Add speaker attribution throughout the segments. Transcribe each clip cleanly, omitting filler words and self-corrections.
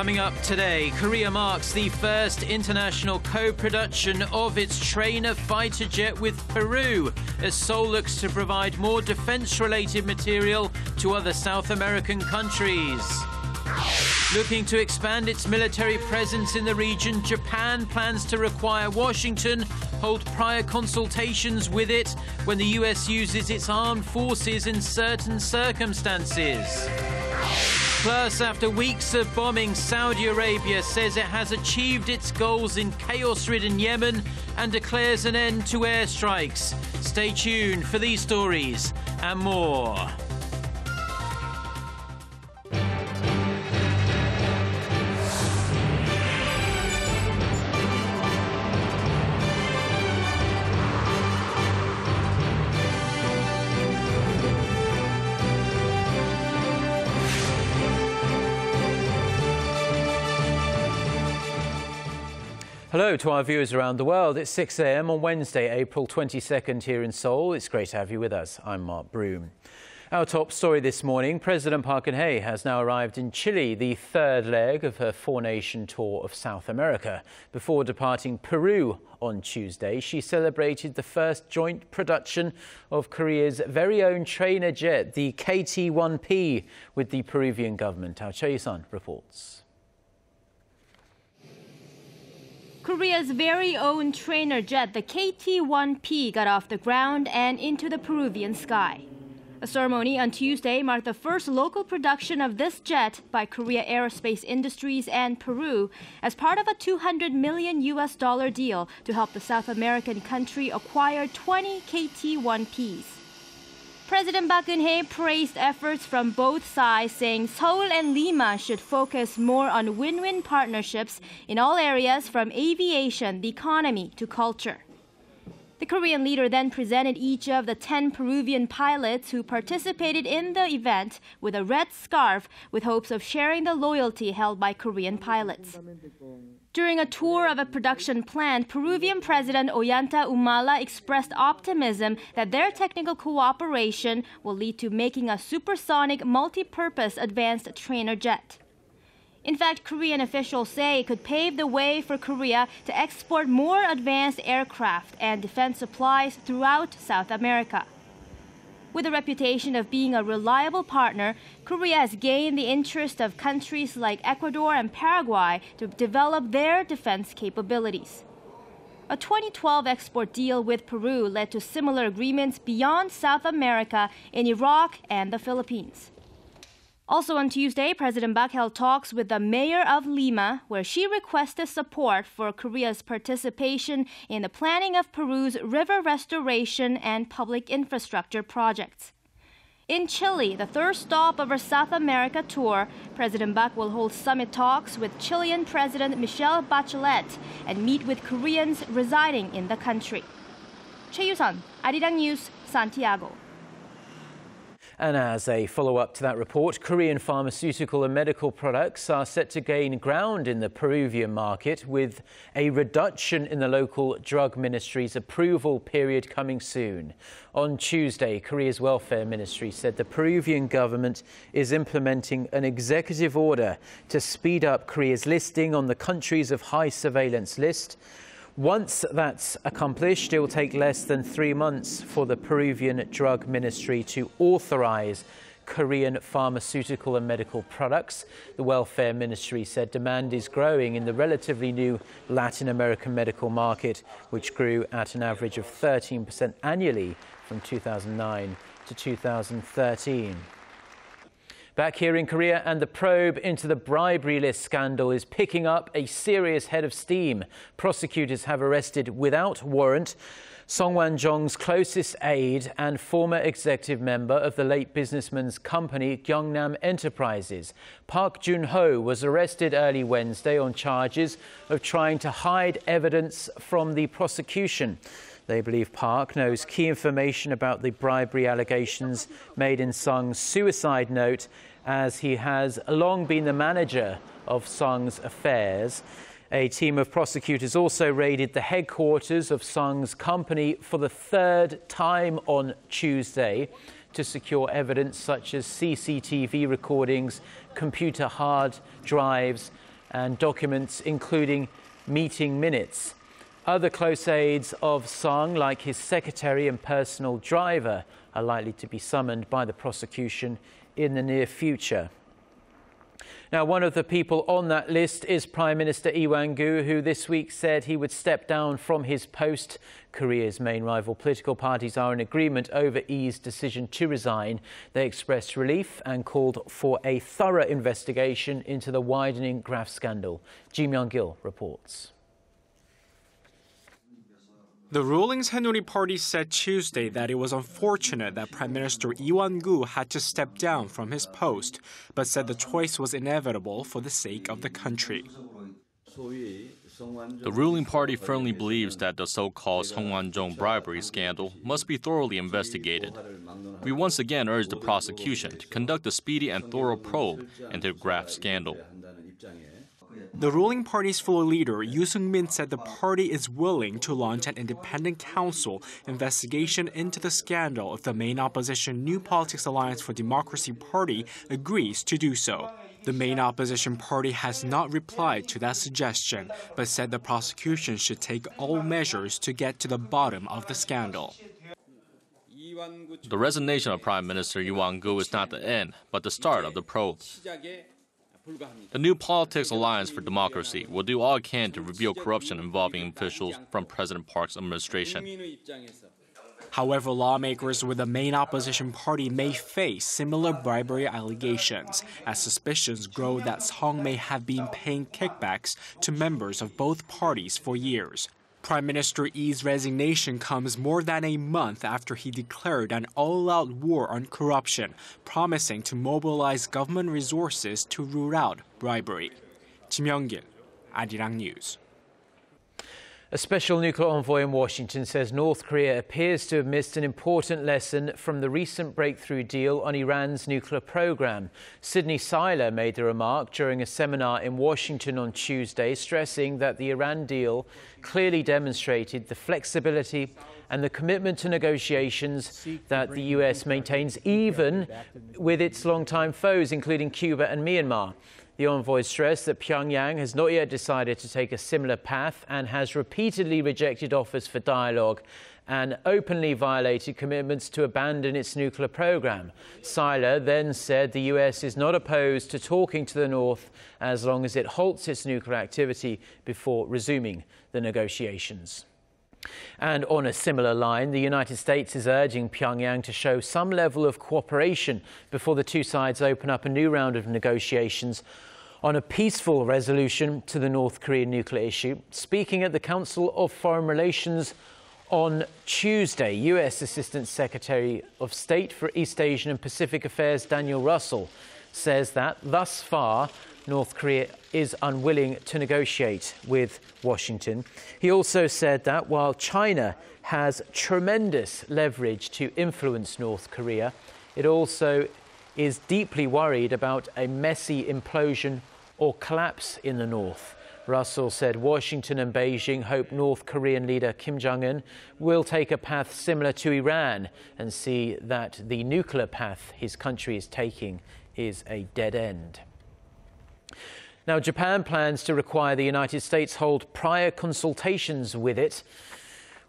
Speaker 1: Coming up today, Korea marks the first international co-production of its trainer fighter jet with Peru, as Seoul looks to provide more defense-related material to other South American countries. Looking to expand its military presence in the region, Japan plans to require Washington hold prior consultations with it when the US uses its armed forces in certain circumstances. Plus, after weeks of bombing, Saudi Arabia says it has achieved its goals in chaos-ridden Yemen and declares an end to airstrikes. Stay tuned for these stories and more. Hello to our viewers around the world. It's 6 a.m. on Wednesday, April 22nd here in Seoul. It's great to have you with us. I'm Mark Broome. Our top story this morning, President Park Geun-hye has now arrived in Chile, the third leg of her four-nation tour of South America. Before departing Peru on Tuesday, she celebrated the first joint production of Korea's very own trainer jet, the KT-1P, with the Peruvian government. Our Choi-sun reports.
Speaker 2: Korea's very own trainer jet, the KT-1P, got off the ground and into the Peruvian sky. A ceremony on Tuesday marked the first local production of this jet by Korea Aerospace Industries and Peru as part of a $200 million deal to help the South American country acquire 20 KT-1Ps. President Park Geun-hye praised efforts from both sides, saying Seoul and Lima should focus more on win-win partnerships in all areas from aviation, the economy, to culture. The Korean leader then presented each of the 10 Peruvian pilots who participated in the event with a red scarf with hopes of sharing the loyalty held by Korean pilots. During a tour of a production plant, Peruvian President Ollanta Humala expressed optimism that their technical cooperation will lead to making a supersonic multi-purpose advanced trainer jet. In fact, Korean officials say it could pave the way for Korea to export more advanced aircraft and defense supplies throughout South America. With a reputation of being a reliable partner, Korea has gained the interest of countries like Ecuador and Paraguay to develop their defense capabilities. A 2012 export deal with Peru led to similar agreements beyond South America in Iraq and the Philippines. Also on Tuesday, President Park held talks with the mayor of Lima, where she requested support for Korea's participation in the planning of Peru's river restoration and public infrastructure projects. In Chile, the third stop of her South America tour, President Park will hold summit talks with Chilean President Michelle Bachelet and meet with Koreans residing in the country. Choi-sun, Arirang News, Santiago.
Speaker 1: And as a follow-up to that report, Korean pharmaceutical and medical products are set to gain ground in the Peruvian market, with a reduction in the local drug ministry's approval period coming soon. On Tuesday, Korea's welfare ministry said the Peruvian government is implementing an executive order to speed up Korea's listing on the countries of high surveillance list. Once that's accomplished, it will take less than 3 months for the Peruvian Drug Ministry to authorize Korean pharmaceutical and medical products. The Welfare Ministry said demand is growing in the relatively new Latin American medical market, which grew at an average of 13% annually from 2009 to 2013. Back here in Korea, and the probe into the bribery list scandal is picking up a serious head of steam. Prosecutors have arrested without warrant Song Wan-jong's closest aide and former executive member of the late businessman's company, Gyeongnam Enterprises. Park Joonho was arrested early Wednesday on charges of trying to hide evidence from the prosecution. They believe Park knows key information about the bribery allegations made in Sung's suicide note, as he has long been the manager of Sung's affairs. A team of prosecutors also raided the headquarters of Sung's company for the third time on Tuesday to secure evidence such as CCTV recordings, computer hard drives and documents including meeting minutes. Other close aides of Sung, like his secretary and personal driver, are likely to be summoned by the prosecution in the near future. Now, one of the people on that list is Prime Minister Lee Wang-gu, who this week said he would step down from his post. Korea's main rival political parties are in agreement over Lee's decision to resign. They expressed relief and called for a thorough investigation into the widening graft scandal. Ji Myung-gil reports.
Speaker 3: The ruling Saenuri party said Tuesday that it was unfortunate that Prime Minister Lee Wang-gu had to step down from his post, but said the choice was inevitable for the sake of the country.
Speaker 4: The ruling party firmly believes that the so-called Songwan-jong bribery scandal must be thoroughly investigated. We once again urge the prosecution to conduct a speedy and thorough probe into the graft scandal.
Speaker 3: The ruling party's floor leader, Yoo Seung-min, said the party is willing to launch an independent council investigation into the scandal if the main opposition New Politics Alliance for Democracy party agrees to do so. The main opposition party has not replied to that suggestion, but said the prosecution should take all measures to get to the bottom of the scandal.
Speaker 4: The resignation of Prime Minister Lee Wang-gu is not the end, but the start of the probe. The New Politics Alliance for Democracy will do all it can to reveal corruption involving officials from President Park's administration.
Speaker 3: However, lawmakers with the main opposition party may face similar bribery allegations, as suspicions grow that Song may have been paying kickbacks to members of both parties for years. Prime Minister Lee's resignation comes more than a month after he declared an all-out war on corruption, promising to mobilize government resources to root out bribery. Ji Myung-gil, Arirang News.
Speaker 1: A special nuclear envoy in Washington says North Korea appears to have missed an important lesson from the recent breakthrough deal on Iran's nuclear program. Sidney Seiler made the remark during a seminar in Washington on Tuesday, stressing that the Iran deal clearly demonstrated the flexibility and the commitment to negotiations that the US maintains even with its longtime foes, including Cuba and Myanmar. The envoy stressed that Pyongyang has not yet decided to take a similar path and has repeatedly rejected offers for dialogue and openly violated commitments to abandon its nuclear program. Seiler then said the US is not opposed to talking to the North as long as it halts its nuclear activity before resuming the negotiations. And on a similar line, the United States is urging Pyongyang to show some level of cooperation before the two sides open up a new round of negotiations on a peaceful resolution to the North Korean nuclear issue. Speaking at the Council of Foreign Relations on Tuesday, US Assistant Secretary of State for East Asian and Pacific Affairs Daniel Russell says that thus far North Korea is unwilling to negotiate with Washington. He also said that while China has tremendous leverage to influence North Korea, it also is deeply worried about a messy implosion or collapse in the North. Russell said Washington and Beijing hope North Korean leader Kim Jong-un will take a path similar to Iran and see that the nuclear path his country is taking is a dead end. Now, Japan plans to require the United States hold prior consultations with it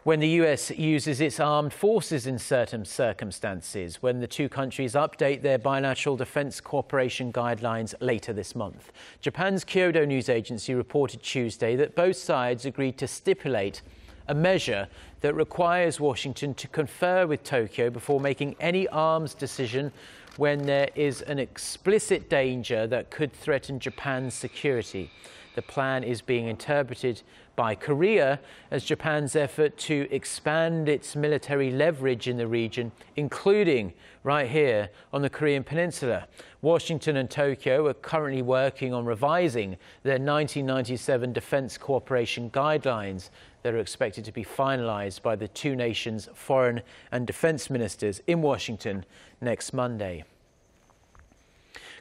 Speaker 1: when the US uses its armed forces in certain circumstances, when the two countries update their bilateral defense cooperation guidelines later this month. Japan's Kyodo News Agency reported Tuesday that both sides agreed to stipulate a measure that requires Washington to confer with Tokyo before making any arms decision when there is an explicit danger that could threaten Japan's security. The plan is being interpreted by Korea as Japan's effort to expand its military leverage in the region, including right here on the Korean Peninsula. Washington and Tokyo are currently working on revising their 1997 defense cooperation guidelines that are expected to be finalized by the two nations' foreign and defense ministers in Washington next Monday.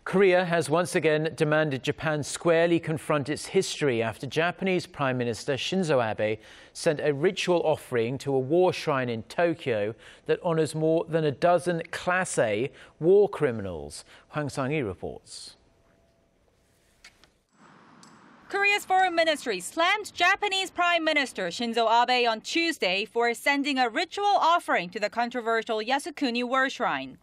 Speaker 1: Korea has once again demanded Japan squarely confront its history after Japanese Prime Minister Shinzo Abe sent a ritual offering to a war shrine in Tokyo that honors more than a dozen Class A war criminals. Hwang Sang-hee reports.
Speaker 5: Korea's foreign ministry slammed Japanese Prime Minister Shinzo Abe on Tuesday for sending a ritual offering to the controversial Yasukuni War Shrine.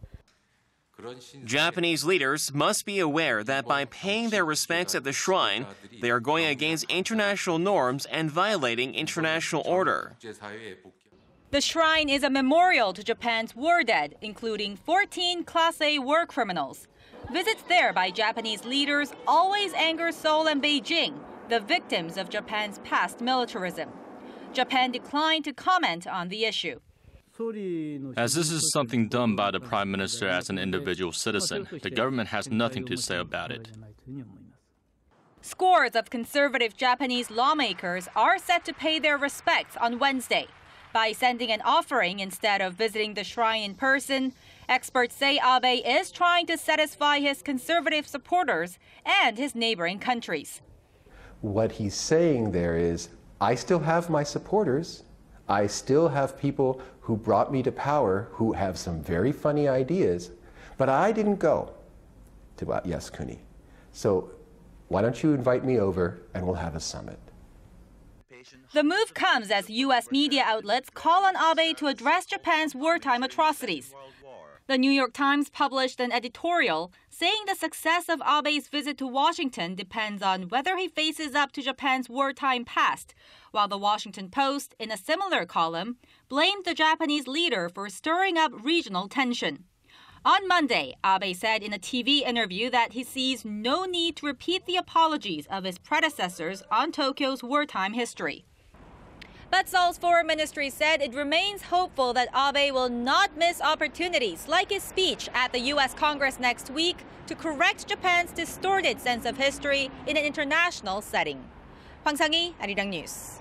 Speaker 6: Japanese leaders must be aware that by paying their respects at the shrine, they are going against international norms and violating international order.
Speaker 5: The shrine is a memorial to Japan's war dead, including 14 Class A war criminals. Visits there by Japanese leaders always anger Seoul and Beijing, the victims of Japan's past militarism. Japan declined to comment on the issue.
Speaker 4: As this is something done by the Prime Minister as an individual citizen, the government has nothing to say about it.
Speaker 5: Scores of conservative Japanese lawmakers are set to pay their respects on Wednesday by sending an offering instead of visiting the shrine in person. Experts say Abe is trying to satisfy his conservative supporters and his neighboring countries.
Speaker 7: What he's saying there is, I still have my supporters. I still have people who brought me to power who have some very funny ideas, but I didn't go to Yasukuni. So why don't you invite me over and we'll have a summit.
Speaker 5: The move comes as U.S. media outlets call on Abe to address Japan's wartime atrocities. The New York Times published an editorial saying the success of Abe's visit to Washington depends on whether he faces up to Japan's wartime past, while the Washington Post, in a similar column, blamed the Japanese leader for stirring up regional tension. On Monday, Abe said in a TV interview that he sees no need to repeat the apologies of his predecessors on Tokyo's wartime history. But Seoul's foreign ministry said it remains hopeful that Abe will not miss opportunities like his speech at the U.S. Congress next week to correct Japan's distorted sense of history in an international setting. Hwang Sang-hee, Arirang News.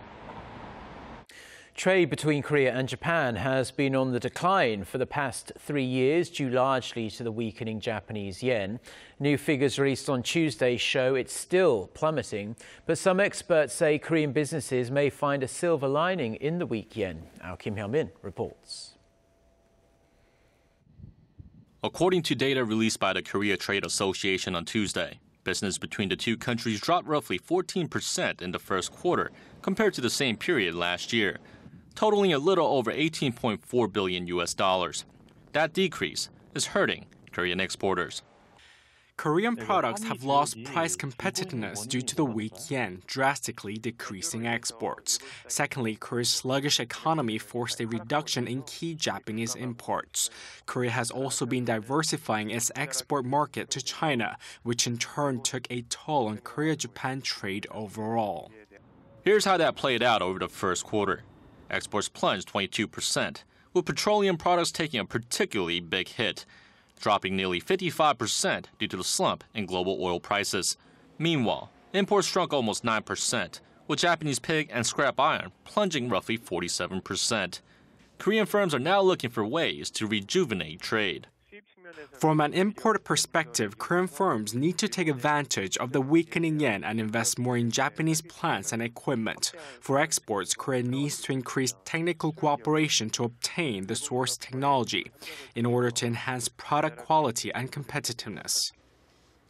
Speaker 1: Trade between Korea and Japan has been on the decline for the past 3 years, due largely to the weakening Japanese yen. New figures released on Tuesday show it's still plummeting, but some experts say Korean businesses may find a silver lining in the weak yen. Our Kim Hyun-min reports.
Speaker 4: According to data released by the Korea Trade Association on Tuesday, business between the two countries dropped roughly 14% in the first quarter compared to the same period last year, totaling a little over $18.4 billion. That decrease is hurting Korean exporters.
Speaker 3: Korean products have lost price competitiveness due to the weak yen, drastically decreasing exports. Secondly, Korea's sluggish economy forced a reduction in key Japanese imports. Korea has also been diversifying its export market to China, which in turn took a toll on Korea-Japan trade overall.
Speaker 4: Here's how that played out over the first quarter. Exports plunged 22%, with petroleum products taking a particularly big hit, dropping nearly 55% due to the slump in global oil prices. Meanwhile, imports shrunk almost 9%, with Japanese pig and scrap iron plunging roughly 47%. Korean firms are now looking for ways to rejuvenate trade.
Speaker 3: From an import perspective, Korean firms need to take advantage of the weakening yen and invest more in Japanese plants and equipment. For exports, Korea needs to increase technical cooperation to obtain the source technology in order to enhance product quality and competitiveness.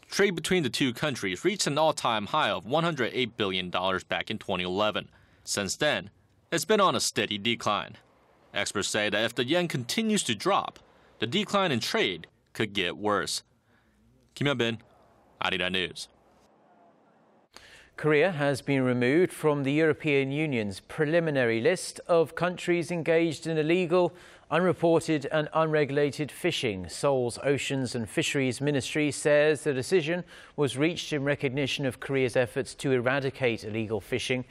Speaker 4: Trade between the two countries reached an all-time high of $108 billion back in 2011. Since then, it's been on a steady decline. Experts say that if the yen continues to drop, the decline in trade could get worse. Kim Hyun-bin, Arirang News.
Speaker 1: Korea has been removed from the European Union's preliminary list of countries engaged in illegal, unreported and unregulated fishing. Seoul's Oceans and Fisheries Ministry says the decision was reached in recognition of Korea's efforts to eradicate illegal fishing.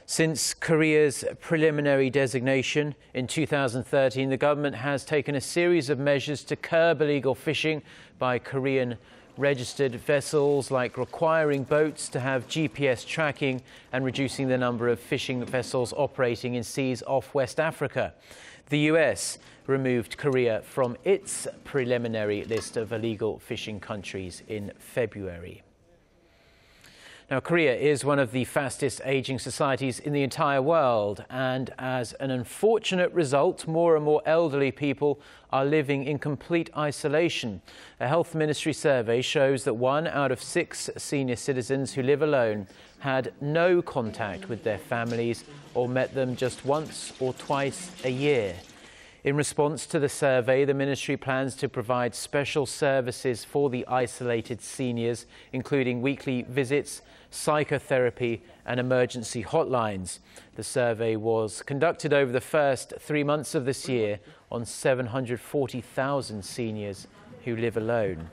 Speaker 1: Since Korea's preliminary designation in 2013, the government has taken a series of measures to curb illegal fishing by Korean registered vessels, like requiring boats to have GPS tracking and reducing the number of fishing vessels operating in seas off West Africa. The US removed Korea from its preliminary list of illegal fishing countries in February. Now, Korea is one of the fastest aging societies in the entire world, and as an unfortunate result, more and more elderly people are living in complete isolation. A health ministry survey shows that 1 out of 6 senior citizens who live alone had no contact with their families or met them just once or twice a year. In response to the survey, the ministry plans to provide special services for the isolated seniors, including weekly visits, psychotherapy and emergency hotlines. The survey was conducted over the first 3 months of this year on 740,000 seniors who live alone.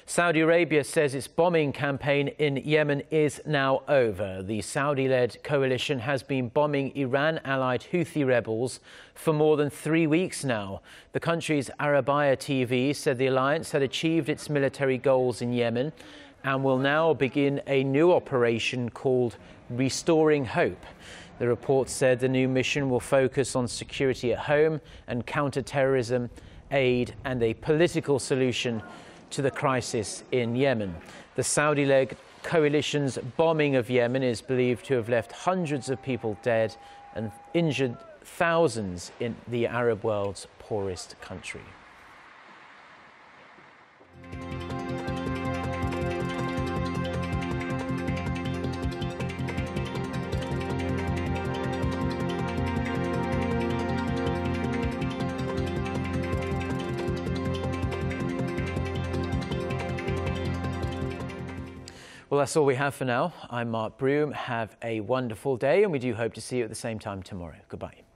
Speaker 1: Saudi Arabia says its bombing campaign in Yemen is now over. The Saudi-led coalition has been bombing Iran-allied Houthi rebels for more than 3 weeks now. The country's Arabiya TV said the alliance had achieved its military goals in Yemen and will now begin a new operation called Restoring Hope. The report said the new mission will focus on security at home and counter-terrorism, aid and a political solution to the crisis in Yemen. The Saudi-led coalition's bombing of Yemen is believed to have left hundreds of people dead and injured thousands in the Arab world's poorest country. Well, that's all we have for now. I'm Mark Broome. Have a wonderful day, and we do hope to see you at the same time tomorrow. Goodbye.